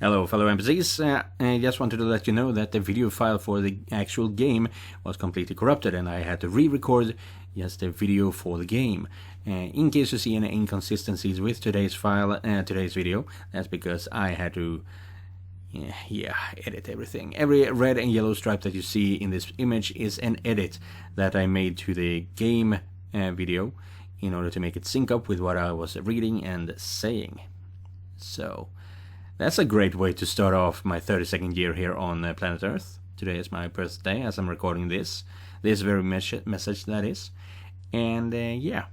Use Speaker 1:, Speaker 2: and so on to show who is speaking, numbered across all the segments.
Speaker 1: Hello fellow NPCs, I just wanted to let you know that the video file for the actual game was completely corrupted and I had to re-record just the video for the game. In case you see any inconsistencies with today's file, today's video, that's because I had to edit everything. Every red and yellow stripe that you see in this image is an edit that I made to the game video in order to make it sync up with what I was reading and saying. So that's a great way to start off my 32nd year here on planet Earth. Today is my birthday as I'm recording this very message that is. And yeah,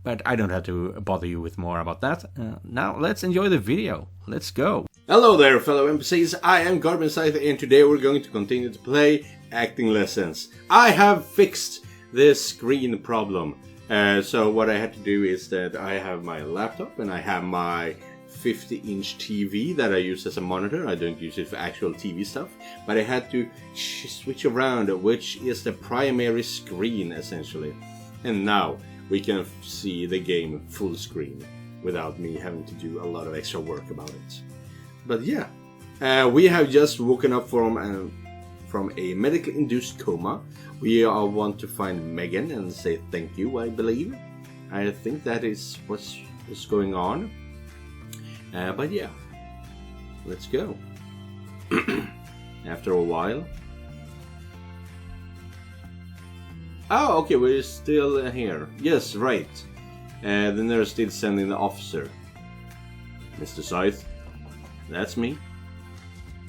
Speaker 1: but I don't have to bother you with more about that. Now let's enjoy the video. Let's go.
Speaker 2: Hello there fellow NPCs, I am Scythe and today we're going to continue to play acting lessons. I have fixed this screen problem. So what I had to do is that I have my laptop and I have my 50-inch TV that I use as a monitor. I don't use it for actual TV stuff, but I had to switch around which is the primary screen essentially. And now we can see the game full screen without me having to do a lot of extra work about it. But yeah, we have just woken up from a medically induced coma. We want to find Megan and say thank you, I believe. I think that is what's going on. But yeah, let's go. After a while. Oh, okay, we're still here. Yes, right. The nurse did send in the officer. Mr. Scythe, that's me.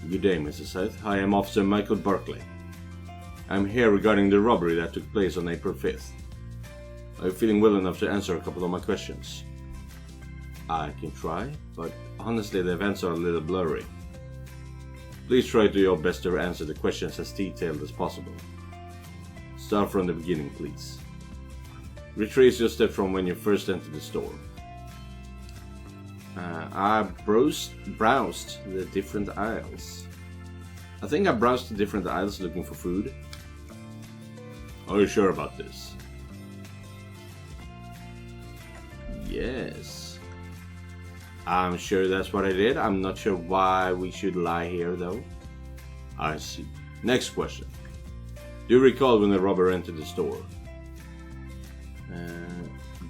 Speaker 2: Good day, Mr. Scythe. I am Officer Michael Barkley. I'm here regarding the robbery that took place on April 5th. Are you feeling well enough to answer a couple of my questions? I can try, but honestly the events are a little blurry. Please try to do your best to answer the questions as detailed as possible. Start from the beginning, please. Retrace your step from when you first entered the store. I browsed the different aisles. I think I browsed the different aisles looking for food. Are you sure about this? Yes. I'm sure that's what I did. I'm not sure why we should lie here though. I see. Next question. Do you recall when the robber entered the store?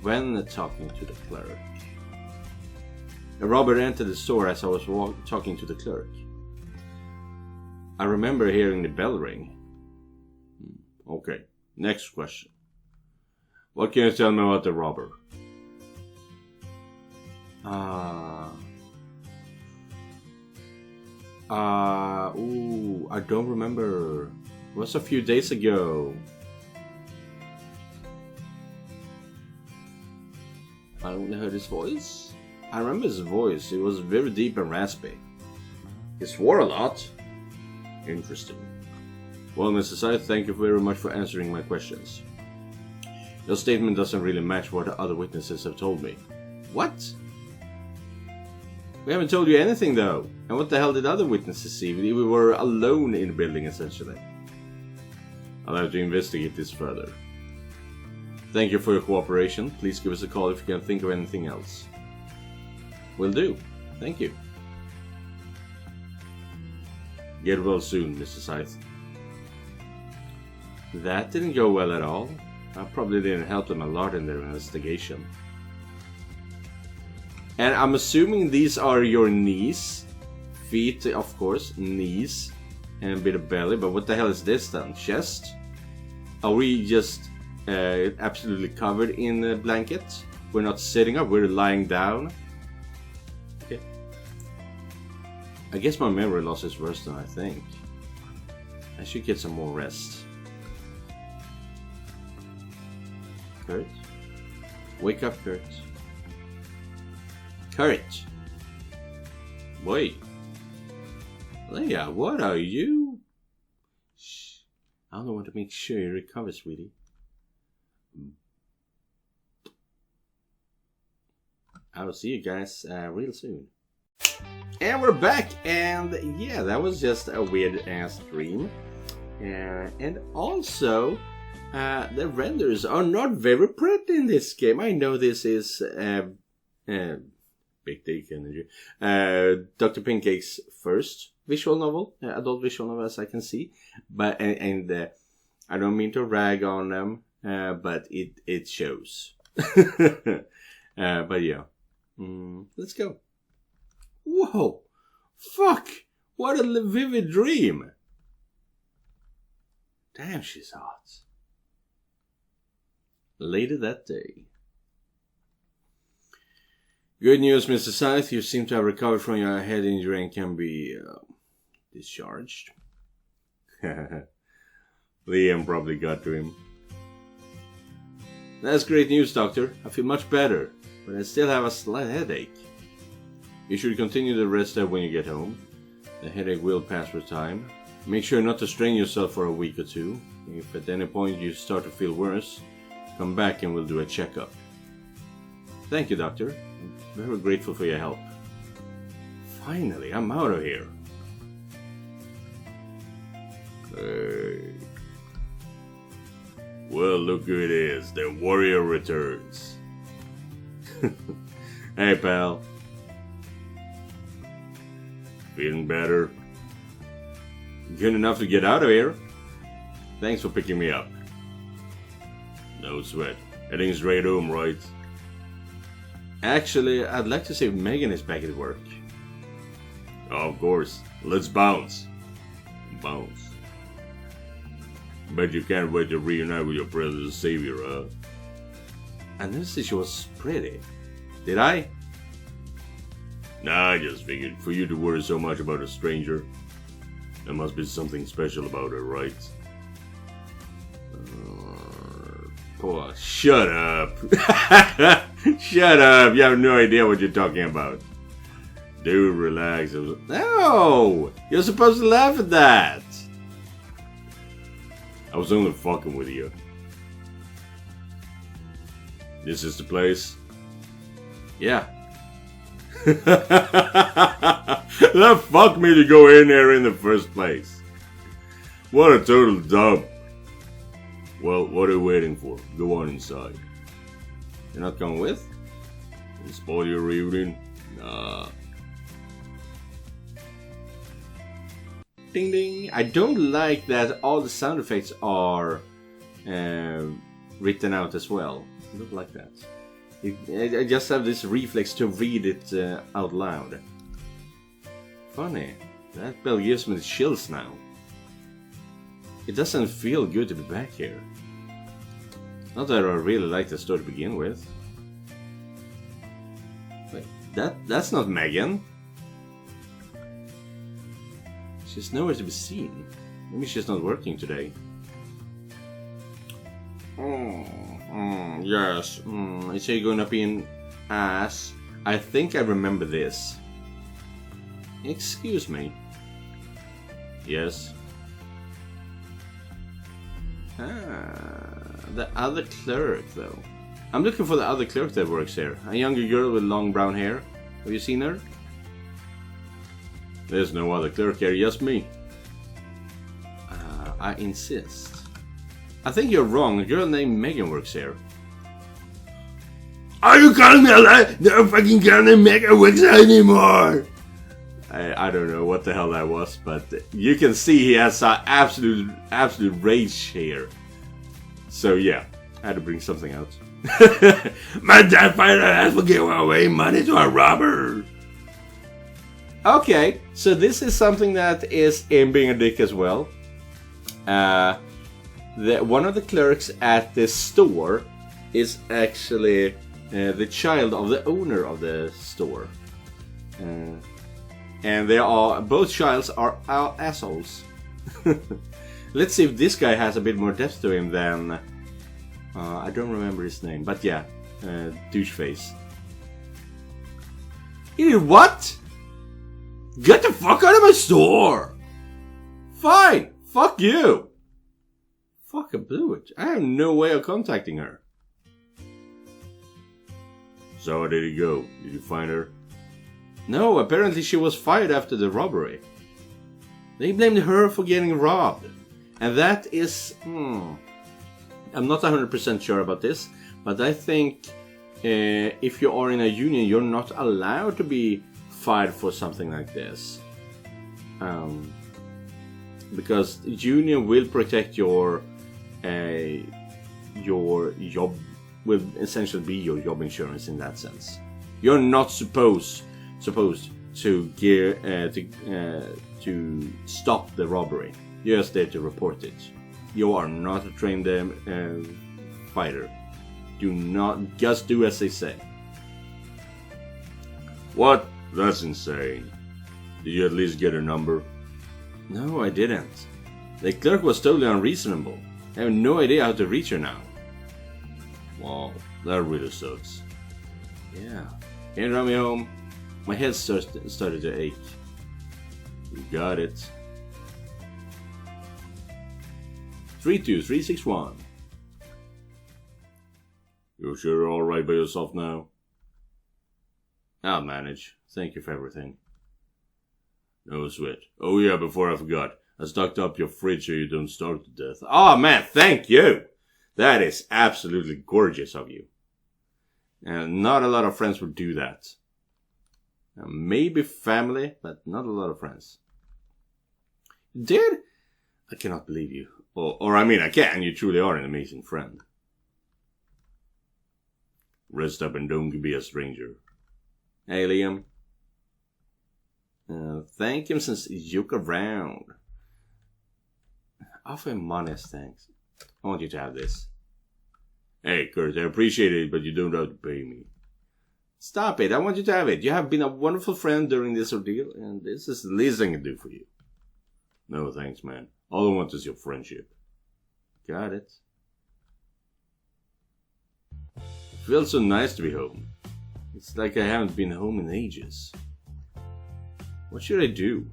Speaker 2: When talking to the clerk. The robber entered the store as I was talking to the clerk. I remember hearing the bell ring. Okay. Next question. What can you tell me about the robber? I don't remember. It was a few days ago. I only heard his voice. I remember his voice. It was very deep and raspy. He swore a lot. Interesting. Well, Mr. Scythe, thank you very much for answering my questions. Your statement doesn't really match what the other witnesses have told me. What? We haven't told you anything though. And what the hell did other witnesses see? We were alone in the building essentially. I'll have to investigate this further. Thank you for your cooperation. Please give us a call if you can think of anything else. Will do. Thank you. Get well soon, Mr. Scythe. That didn't go well at all. I probably didn't help them a lot in their investigation. And I'm assuming these are your knees. Feet, of course, knees. And a bit of belly, but what the hell is this then? Chest? Are we just absolutely covered in a blanket? We're not sitting up, we're lying down. Okay. I guess my memory loss is worse than I think. I should get some more rest. Kurt? Wake up, Kurt. Kurt! Boy. Leia, what are you? Shh. I don't want to make sure you recover, sweetie. I will see you guys real soon. And we're back, and yeah, that was just a weird ass dream. And also, the renders are not very pretty in this game. I know this is Big dick energy. Dr. Pincake's first visual novel, adult visual novel, as I can see. But and I don't mean to rag on them, but it shows. But yeah, let's go. Whoa, fuck! What a vivid dream. Damn, she's hot. Later that day. Good news, Mr. Scythe. You seem to have recovered from your head injury and can be discharged. Liam probably got to him. That's great news, Doctor. I feel much better, but I still have a slight headache. You should continue the rest up when you get home. The headache will pass with time. Make sure not to strain yourself for a week or two. If at any point you start to feel worse, come back and we'll do a checkup. Thank you, Doctor. I'm very grateful for your help. Finally, I'm out of here. Hey. Well, look who it is. The warrior returns. Hey, pal. Feeling better? Good enough to get out of here? Thanks for picking me up. No sweat. Heading straight home, right? Actually, I'd like to see if Megan is back at work. Oh, of course. Let's bounce. Bounce. Bet you can't wait to reunite with your brother's savior, huh? I noticed she was pretty. Did I? Nah, I just figured for you to worry so much about a stranger, there must be something special about her, right? Boy, shut up. Shut up. You have no idea what you're talking about. Dude, relax. No! You're supposed to laugh at that. I was only fucking with you. This is the place? Yeah. That fucked me to go in there in the first place. What a total dump. Well, what are you waiting for? Go on inside. You're not coming with? Did it spoil your evening? Nah. Ding ding. I don't like that all the sound effects are written out as well. I don't like that. I just have this reflex to read it out loud. Funny. That bell gives me the chills now. It doesn't feel good to be back here. Not that I really like the story to begin with. Wait, that's not Megan. She's nowhere to be seen. Maybe she's not working today. Yes. Is she gonna be an ass? I think I remember this. Excuse me. Yes. The other clerk, though. I'm looking for the other clerk that works here. A younger girl with long brown hair. Have you seen her? There's no other clerk here, just me. I insist. I think you're wrong. A girl named Megan works here. Are you calling me a lie? No fucking girl named Megan works here anymore. I don't know what the hell that was, but you can see he has an absolute rage here. So yeah, I had to bring something out. My dad fired her ass for giving away money to a robber. Okay, so this is something that is in being a dick as well. One of the clerks at the store is actually the child of the owner of the store. And they are both childs are assholes. Let's see if this guy has a bit more depth to him than I don't remember his name, but yeah, douche face. He did what? Get the fuck out of my store! Fine, fuck you. Fuck, I blew it. I have no way of contacting her. So how did it go? Did you find her? No, apparently she was fired after the robbery. They blamed her for getting robbed. And that is... I'm not 100% sure about this, but I think if you are in a union, you're not allowed to be fired for something like this. Because the union will protect your job, will essentially be your job insurance in that sense. You're not supposed to stop the robbery. You're just there to report it. You are not a trained fighter. Do not just do as they say. What? That's insane. Did you at least get her number? No, I didn't. The clerk was totally unreasonable. I have no idea how to reach her now. Wow, that really sucks. Yeah. Can you run me home? My head started to ache. You got it. 32361. You sure you're alright by yourself now? I'll manage. Thank you for everything. No sweat. Oh yeah, before I forgot, I stocked up your fridge so you don't starve to death. Oh man, thank you! That is absolutely gorgeous of you. And not a lot of friends would do that. Maybe family, but not a lot of friends. You did? I cannot believe you. Or I mean, I can. You truly are an amazing friend. Rest up and don't be a stranger. Hey, Liam. Thank him since you joke around. Offer him modest thanks. I want you to have this. Hey, Kurt, I appreciate it, but you don't have to pay me. Stop it, I want you to have it. You have been a wonderful friend during this ordeal, and this is the least I can do for you. No, thanks, man. All I want is your friendship. Got it. It feels so nice to be home. It's like I haven't been home in ages. What should I do?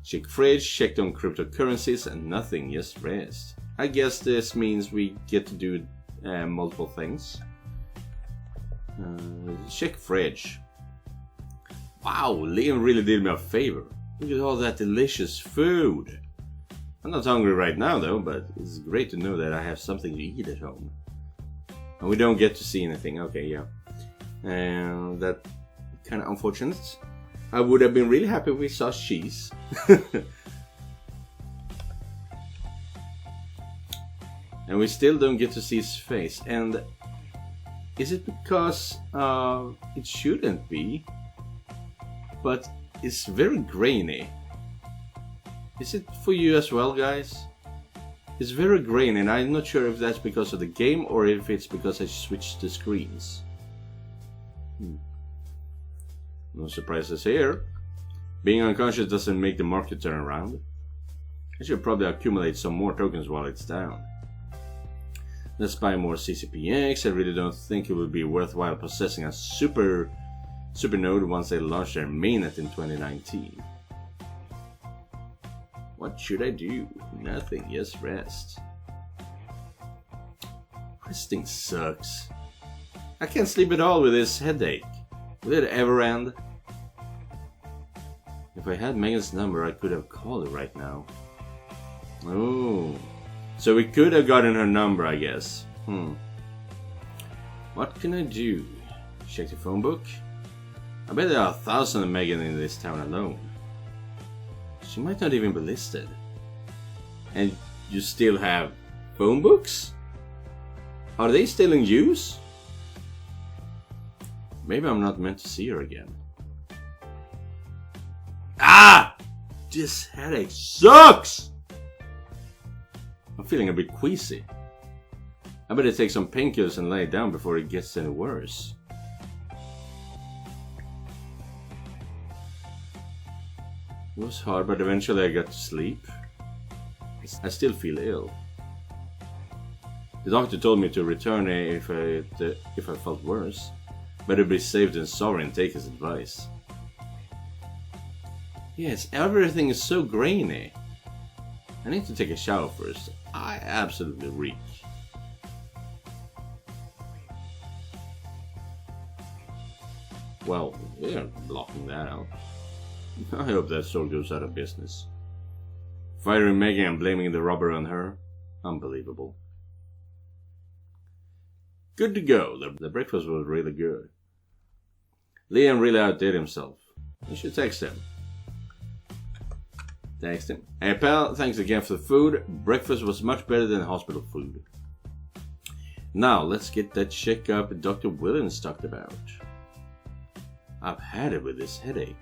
Speaker 2: Check fridge, checked on cryptocurrencies, and nothing, just rest. I guess this means we get to do multiple things. Check fridge. Wow, Liam really did me a favor. Look at all that delicious food. I'm not hungry right now though, but it's great to know that I have something to eat at home. And we don't get to see anything, okay, yeah. That kind of unfortunate. I would have been really happy if we saw cheese. And we still don't get to see his face. And is it because it shouldn't be? But it's very grainy. Is it for you as well, guys? It's very grainy, and I'm not sure if that's because of the game or if it's because I switched the screens. No surprises here. Being unconscious doesn't make the market turn around. I should probably accumulate some more tokens while it's down. Let's buy more CCPX. I really don't think it would be worthwhile possessing a super node once they launch their mainnet in 2019. What should I do? Nothing, just rest. Resting sucks. I can't sleep at all with this headache. Will it ever end? If I had Megan's number, I could have called her right now. Oh. So we could have gotten her number, I guess. What can I do? Check the phone book? I bet there are 1,000 Megan in this town alone. She might not even be listed. And you still have phone books? Are they still in use? Maybe I'm not meant to see her again. Ah! This headache sucks! I'm feeling a bit queasy. I better take some painkillers and lay it down before it gets any worse. It was hard, but eventually I got to sleep. I still feel ill. The doctor told me to return if I felt worse. Better be safe than sorry and take his advice. Yes, everything is so grainy. I need to take a shower first. I absolutely reek. Well, we're blocking that out. I hope that store goes out of business. Firing Megan and blaming the robber on her? Unbelievable. Good to go. The breakfast was really good. Liam really outdid himself. You should text him. Text him. Hey pal, thanks again for the food. Breakfast was much better than hospital food. Now, let's get that checkup Dr. Williams talked about. I've had it with this headache.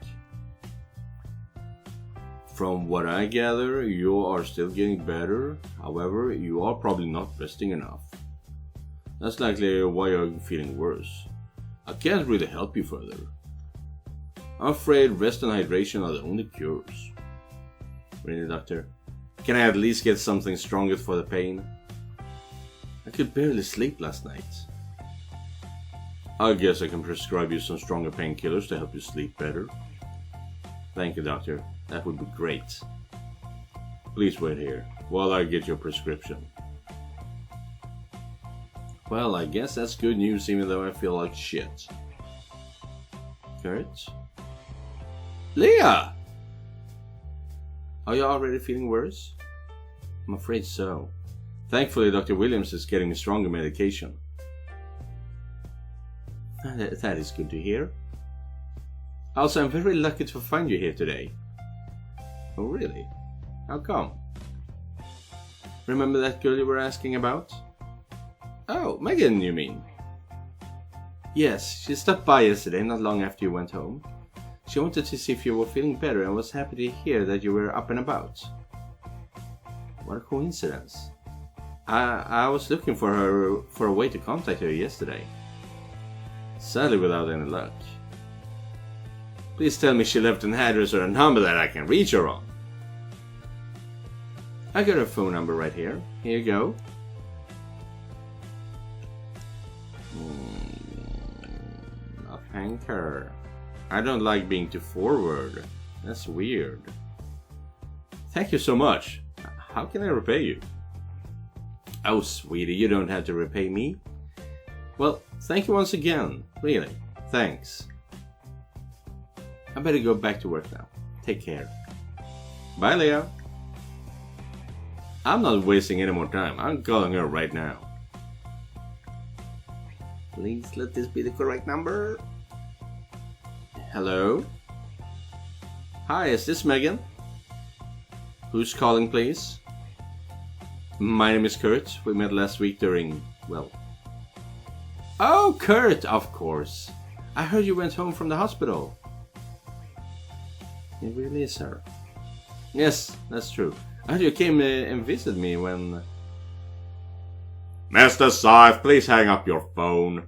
Speaker 2: From what I gather, you are still getting better. However, you are probably not resting enough. That's likely why you're feeling worse. I can't really help you further. I'm afraid rest and hydration are the only cures. Really, doctor? Can I at least get something stronger for the pain? I could barely sleep last night. I guess I can prescribe you some stronger painkillers to help you sleep better. Thank you, doctor. That would be great. Please wait here while I get your prescription. Well, I guess that's good news even though I feel like shit. Kurt? Leah! Are you already feeling worse? I'm afraid so. Thankfully, Dr. Williams is getting me stronger medication. That is good to hear. Also, I'm very lucky to find you here today. Oh, really? How come? Remember that girl you were asking about? Oh, Megan, you mean? Yes, she stopped by yesterday, not long after you went home. She wanted to see if you were feeling better and was happy to hear that you were up and about. What a coincidence. I was looking for a way to contact her yesterday. Sadly without any luck. Please tell me she left an address or a number that I can reach her on. I got her phone number right here. Here you go. Not Hanker. I don't like being too forward. That's weird. Thank you so much. How can I repay you? Oh, sweetie, you don't have to repay me. Well, thank you once again. Really, thanks. I better go back to work now. Take care. Bye, Leo. I'm not wasting any more time. I'm calling her right now. Please let this be the correct number. Hello? Hi, is this Megan? Who's calling, please? My name is Kurt. We met last week during, well... Oh, Kurt, of course. I heard you went home from the hospital. It really is her. Yes, that's true. I heard you came and visited me when... Mr. Scythe, please hang up your phone.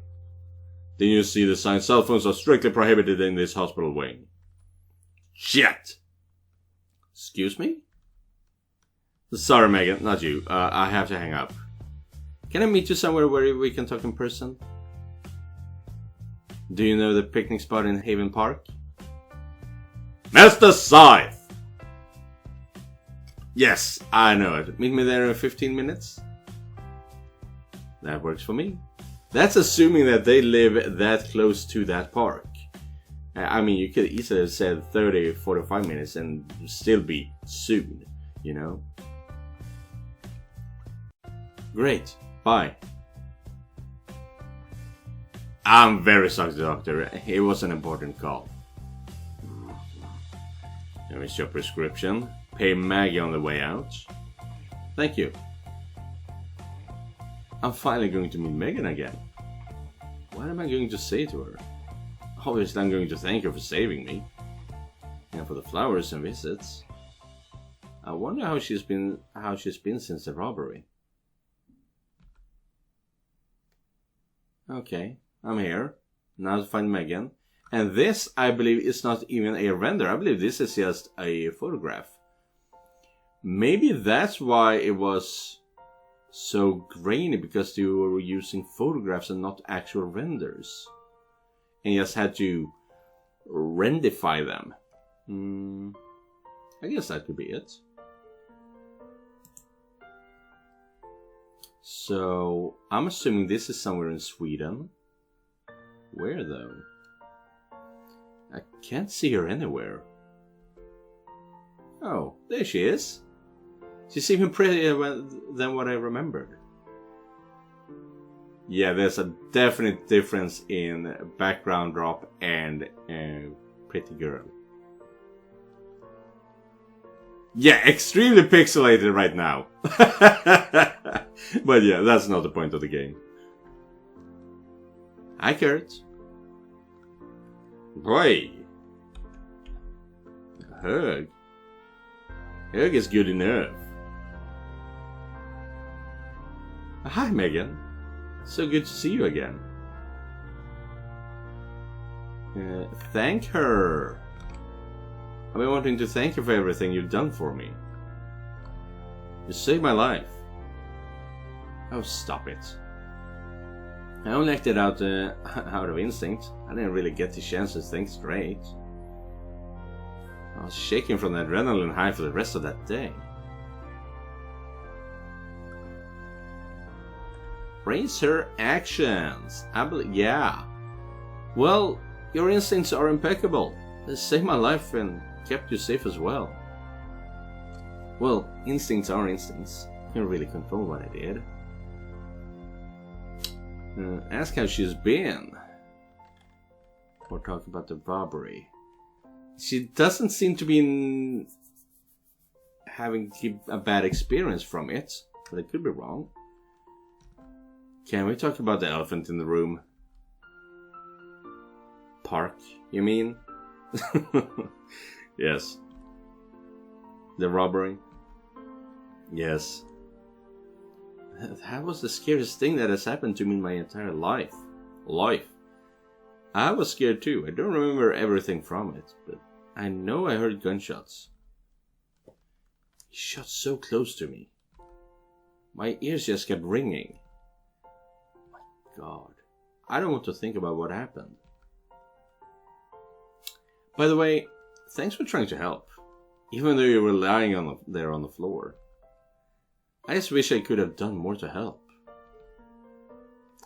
Speaker 2: Didn't you see the sign? Cell phones are strictly prohibited in this hospital wing. Shit! Excuse me? Sorry, Megan, not you. I have to hang up. Can I meet you somewhere where we can talk in person? Do you know the picnic spot in Haven Park? Mr. Scythe! Yes, I know it. Meet me there in 15 minutes? That works for me. That's assuming that they live that close to that park. I mean, you could easily have said 30, 45 minutes and still be soon, you know? Great. Bye. I'm very sorry, doctor. It was an important call. Here is your prescription. Pay Maggie on the way out. Thank you. I'm finally going to meet Megan again. What am I going to say to her? Obviously, I'm going to thank her for saving me. And for the flowers and visits. I wonder how she's been since the robbery. Okay, I'm here. Now to find Megan. And this, I believe, is not even a render. I believe this is just a photograph. Maybe that's why it was so grainy, because you were using photographs and not actual renders. And you just had to rendify them. I guess that could be it. So, I'm assuming this is somewhere in Sweden. Where though? I can't see her anywhere. Oh, there she is. She's even prettier than what I remembered. Yeah, there's a definite difference in background drop and pretty girl. Yeah, extremely pixelated right now. But yeah, that's not the point of the game. Hi, Kurt. Boy. A hug. A hug is good enough. Hi, Megan. So good to see you again. Thank her. I've been wanting to thank you for everything you've done for me. You saved my life. Oh, stop it. I only acted out of instinct. I didn't really get the chance to think straight. I was shaking from the adrenaline high for the rest of that day. Praise her actions. I believe, yeah. Well, your instincts are impeccable. They saved my life and kept you safe as well. Well, instincts are instincts. I can't really control what I did. Ask how she's been. Or talk about the robbery. She doesn't seem to be having a bad experience from it. But I could be wrong. Can we talk about the elephant in the room? Park, you mean? Yes. The robbery? Yes. That was the scariest thing that has happened to me in my entire life. I was scared too. I don't remember everything from it, but I know I heard gunshots. He shot so close to me. My ears just kept ringing. My God. I don't want to think about what happened. By the way, thanks for trying to help. Even though you were lying there on the floor. I just wish I could have done more to help.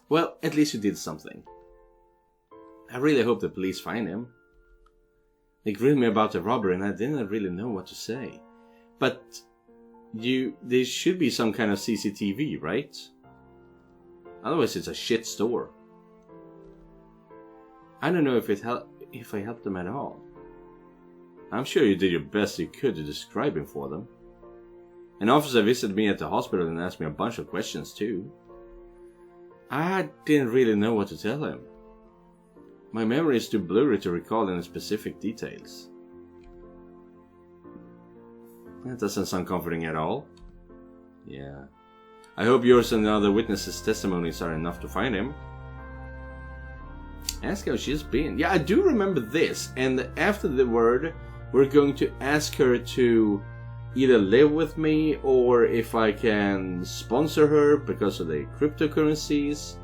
Speaker 2: Well, at least you did something. I really hope the police find him. They grilled me about the robbery and I didn't really know what to say. But there should be some kind of CCTV, right? Otherwise it's a shit store. I don't know if I helped them at all. I'm sure you did your best you could to describe him for them. An officer visited me at the hospital and asked me a bunch of questions too. I didn't really know what to tell him. My memory is too blurry to recall any specific details. That doesn't sound comforting at all. Yeah. I hope yours and the other witnesses' testimonies are enough to find him. Ask how she's been. Yeah, I do remember this. And after the word, we're going to ask her to either live with me or if I can sponsor her because of the cryptocurrencies.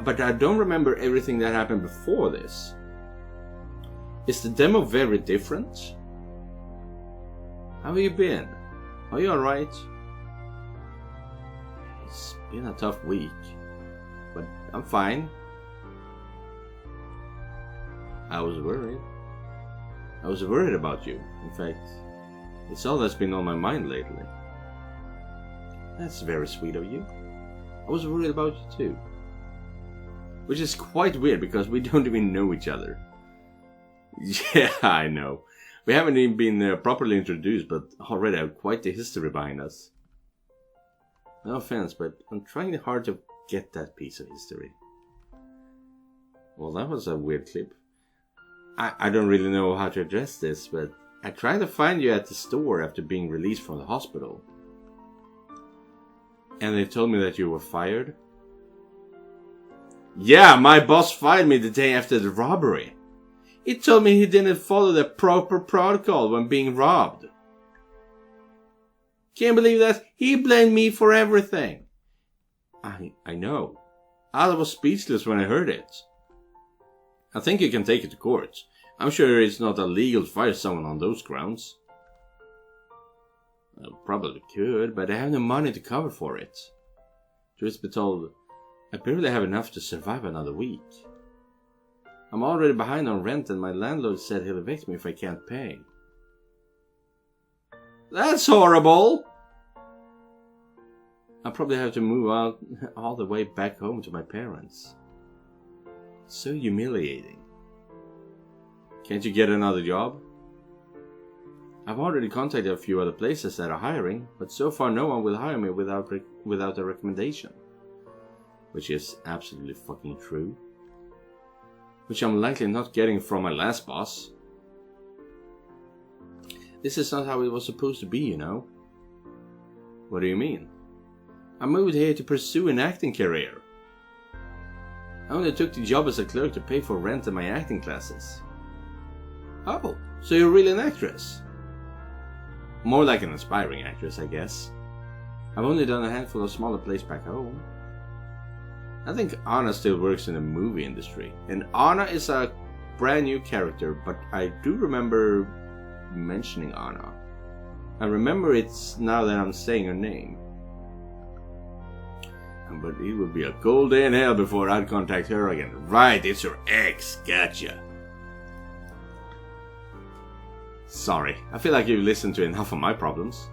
Speaker 2: But I don't remember everything that happened before this. Is the demo very different? How have you been? Are you alright? It's been a tough week, but I'm fine. I was worried. I was worried about you. In fact, it's all that's been on my mind lately. That's very sweet of you. I was worried about you too. Which is quite weird because we don't even know each other. Yeah, I know. We haven't even been properly introduced, but already have quite the history behind us. No offense, but I'm trying hard to get that piece of history. Well, that was a weird clip. I don't really know how to address this, but I tried to find you at the store after being released from the hospital. And they told me that you were fired. Yeah, my boss fired me the day after the robbery. He told me he didn't follow the proper protocol when being robbed. Can't believe that. He blamed me for everything. I know. I was speechless when I heard it. I think you can take it to court. I'm sure it's not illegal to fire someone on those grounds. I probably could, but I have no money to cover for it. Truth be told, I barely have enough to survive another week. I'm already behind on rent and my landlord said he'll evict me if I can't pay. That's horrible! I'll probably have to move out all the way back home to my parents. So humiliating. Can't you get another job? I've already contacted a few other places that are hiring, but so far no one will hire me without a recommendation. Which is absolutely fucking true. Which I'm likely not getting from my last boss. This is not how it was supposed to be, you know. What do you mean? I moved here to pursue an acting career. I only took the job as a clerk to pay for rent and my acting classes. Oh, so you're really an actress? More like an aspiring actress, I guess. I've only done a handful of smaller plays back home. I think Anna still works in the movie industry. And Anna is a brand new character, but I do remember mentioning Anna. I remember it's now that I'm saying her name. But it would be a cold day in hell before I'd contact her again. Right, it's her ex. Gotcha. Sorry, I feel like you've listened to enough of my problems.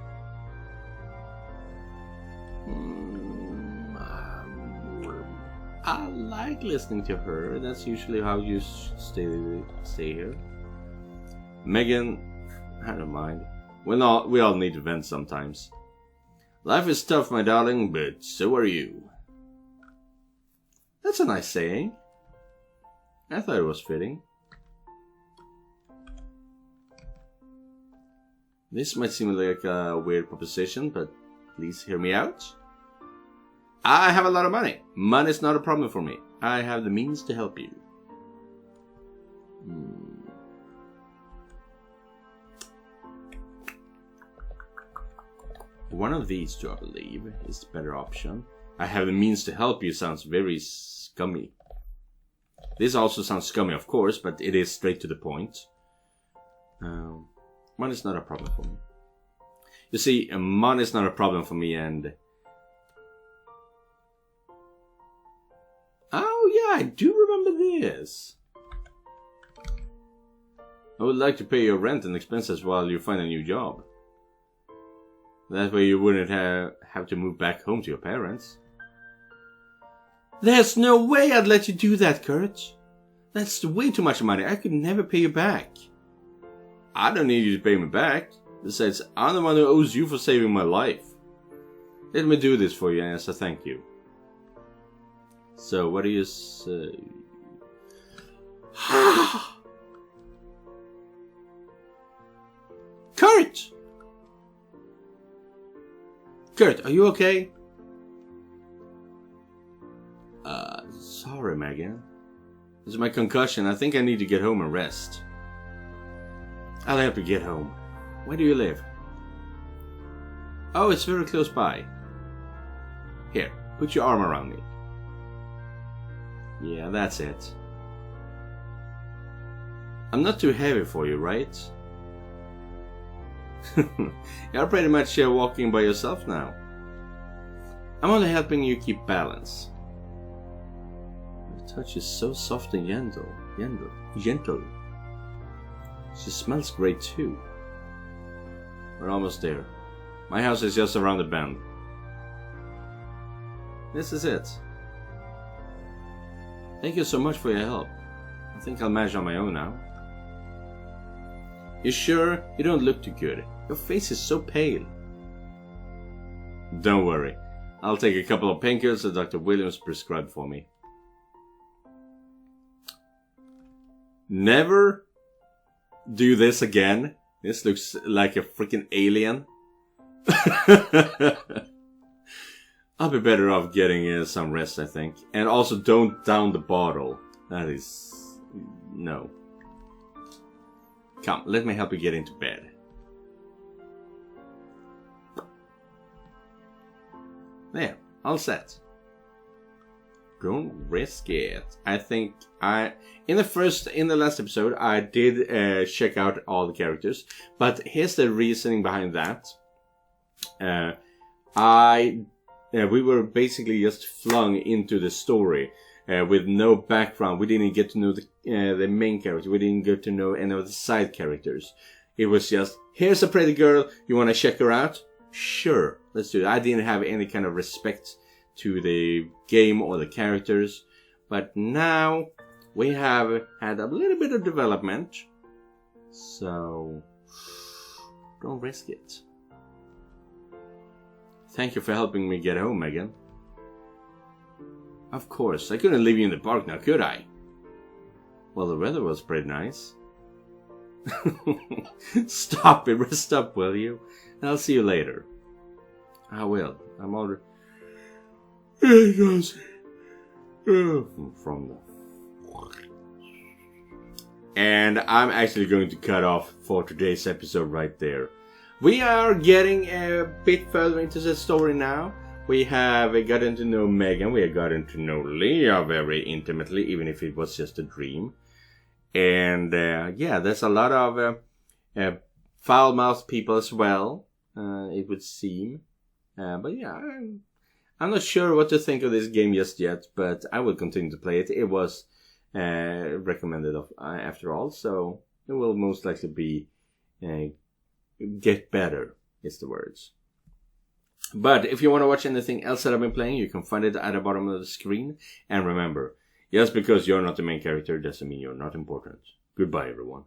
Speaker 2: I like listening to her. That's usually how you stay here. Megan, I don't mind. We all need to vent sometimes. Life is tough, my darling, but so are you. That's a nice saying. I thought it was fitting. This might seem like a weird proposition, but please hear me out. I have a lot of money. Money's not a problem for me. I have the means to help you. One of these two, I believe, is the better option. I have the means to help you sounds very scummy. This also sounds scummy, of course, but it is straight to the point. Money's not a problem for me. You see, money's not a problem for me, and... Oh yeah, I do remember this. I would like to pay your rent and expenses while you find a new job. That way you wouldn't have to move back home to your parents. There's no way I'd let you do that, Kurt. That's way too much money. I could never pay you back. I don't need you to pay me back. Besides, I'm the one who owes you for saving my life. Let me do this for you as a thank you. So, what do you say? Kurt! Kurt, are you okay? Sorry, Megan. This is my concussion. I think I need to get home and rest. I'll help you get home. Where do you live? Oh, it's very close by. Here, put your arm around me. Yeah, that's it. I'm not too heavy for you, right? You're pretty much walking by yourself now. I'm only helping you keep balance. Your touch is so soft and gentle. She smells great too. We're almost there. My house is just around the bend. This is it. Thank you so much for your help. I think I'll manage on my own now. You sure? You don't look too good. Your face is so pale. Don't worry. I'll take a couple of painkillers that Dr. Williams prescribed for me. Never do this again. This looks like a freaking alien. I'll be better off getting some rest, I think. And also don't down the bottle. That is... no. Come, let me help you get into bed. There, all set. Don't risk it. I think in the last episode I did check out all the characters, but here's the reasoning behind that. We were basically just flung into the story with no background. We didn't get to know the main character. We didn't get to know any of the side characters. It was just, here's a pretty girl, you want to check her out? Sure, let's do it. I didn't have any kind of respect to the game or the characters, but now we have had a little bit of development, so don't risk it. Thank you for helping me get home, Megan. Of course, I couldn't leave you in the park now, could I? Well, the weather was pretty nice. Stop it, rest up, will you? I'll see you later. I will. I'm already... From the... And I'm actually going to cut off for today's episode right there. We are getting a bit further into the story now. We have gotten to know Megan, we have gotten to know Leah very intimately, even if it was just a dream. And yeah, there's a lot of foul-mouthed people as well, it would seem. But yeah, I'm not sure what to think of this game just yet, but I will continue to play it. It was recommended after all, so it will most likely be get better, is the words. But if you want to watch anything else that I've been playing, you can find it at the bottom of the screen. And remember, just because you're not the main character doesn't mean you're not important. Goodbye, everyone.